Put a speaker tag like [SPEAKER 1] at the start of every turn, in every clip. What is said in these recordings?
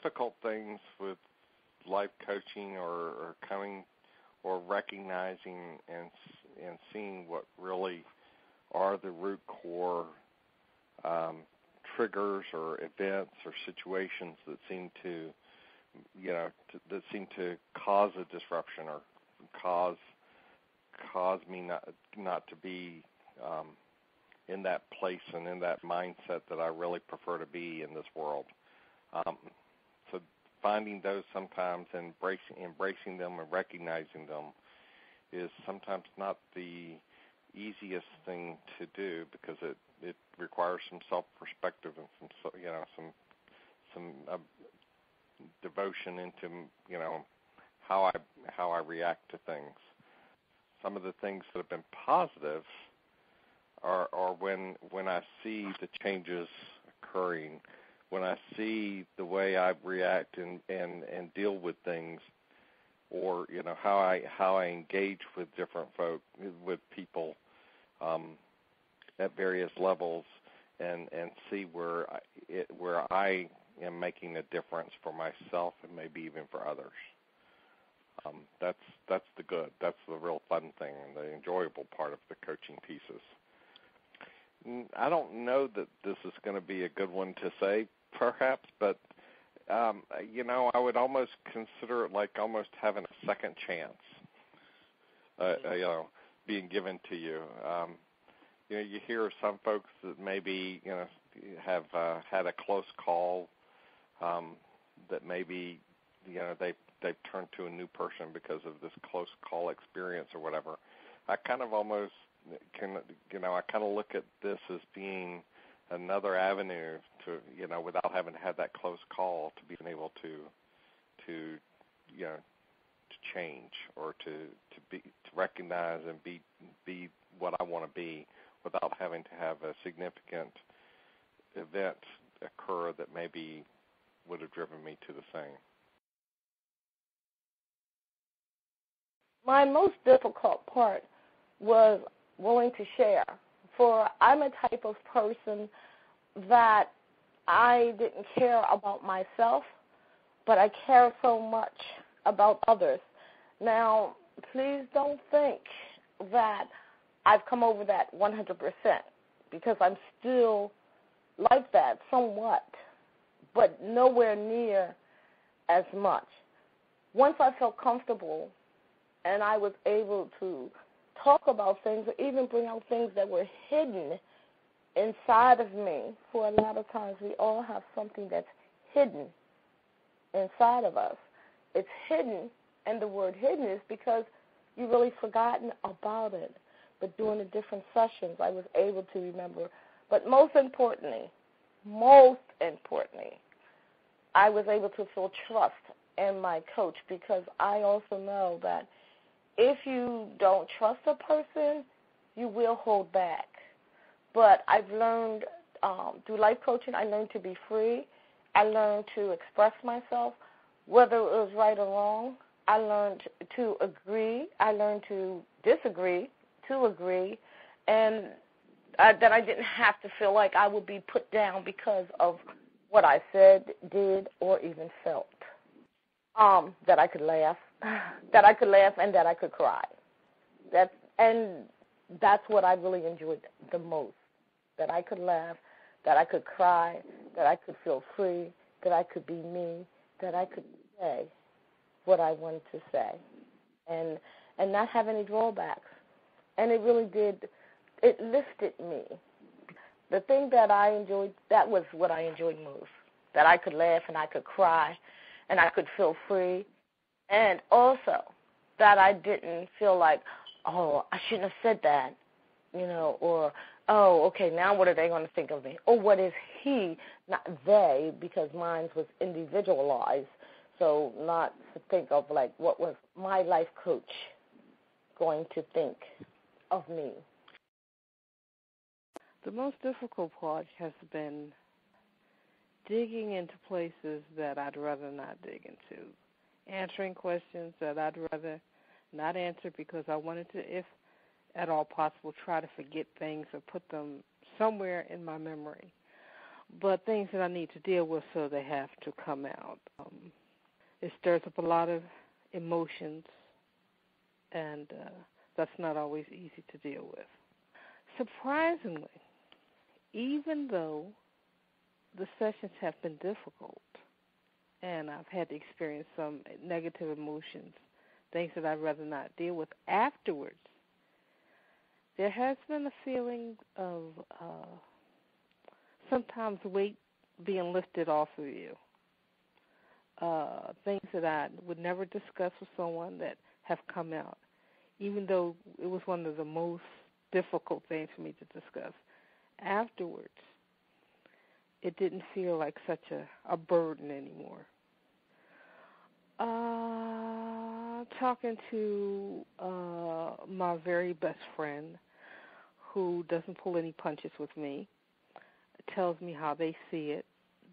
[SPEAKER 1] difficult things with life coaching or coming or recognizing and seeing what really are the root core triggers or events or situations that seem to, cause a disruption or cause me not to be in that place and in that mindset that I really prefer to be in this world. So finding those sometimes and embracing them and recognizing them is sometimes not the easiest thing to do because it requires some self-perspective and some devotion into how I react to things. Some of the things that have been positive are when I see the changes occurring, when I see the way I react and deal with things, or how I engage with different folk, with people at various levels, and see where I am making a difference for myself and maybe even for others. That's the good. That's the real fun thing and the enjoyable part of the coaching pieces. I don't know that this is going to be a good one to say, perhaps, but I would almost consider it like almost having a second chance, being given to you. You hear of some folks that maybe have had a close call, that maybe they've turned to a new person because of this close call experience or whatever. I kind of almost look at this as being another avenue to, without having had that close call, to being able to change or to recognize and be what I want to be without having to have a significant event occur that maybe would have driven me to the same.
[SPEAKER 2] My most difficult part was willing to share. For I'm a type of person that I didn't care about myself, but I care so much about others. Now, please don't think that I've come over that 100%, because I'm still like that somewhat, but nowhere near as much. Once I felt comfortable and I was able to talk about things or even bring out things that were hidden inside of me, for a lot of times we all have something that's hidden inside of us. It's hidden, and the word hidden is because you've really forgotten about it. But during the different sessions, I was able to remember. But most importantly, I was able to feel trust in my coach, because I also know that if you don't trust a person, you will hold back. But I've learned through life coaching, I learned to be free. I learned to express myself, whether it was right or wrong. I learned to agree. I learned to disagree, to agree, and that I didn't have to feel like I would be put down because of what I said, did, or even felt. That I could laugh, and that I could cry. That's what I really enjoyed the most. That I could laugh, that I could cry, that I could feel free, that I could be me, that I could say what I wanted to say, and not have any drawbacks. And it really did. It lifted me. The thing that I enjoyed, that was what I enjoyed most. That I could laugh and I could cry, and I could feel free, and also that I didn't feel like, oh, I shouldn't have said that, or, oh, okay, now what are they going to think of me? Or what is he, not they, because mine was individualized, so not to think of, like, what was my life coach going to think of me.
[SPEAKER 3] The most difficult part has been digging into places that I'd rather not dig into, answering questions that I'd rather not answer because I wanted to, if at all possible, try to forget things or put them somewhere in my memory. but things that I need to deal with, so they have to come out. It stirs up a lot of emotions, and that's not always easy to deal with. Surprisingly, even though the sessions have been difficult and I've had to experience some negative emotions, things that I'd rather not deal with afterwards, there has been a feeling of sometimes weight being lifted off of you. Things that I would never discuss with someone that have come out, even though it was one of the most difficult things for me to discuss. Afterwards, it didn't feel like such a burden anymore. Talking to my very best friend, who doesn't pull any punches with me, tells me how they see it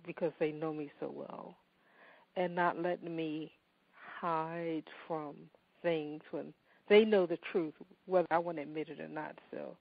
[SPEAKER 3] because they know me so well, and not letting me hide from things when they know the truth, whether I want to admit it or not. So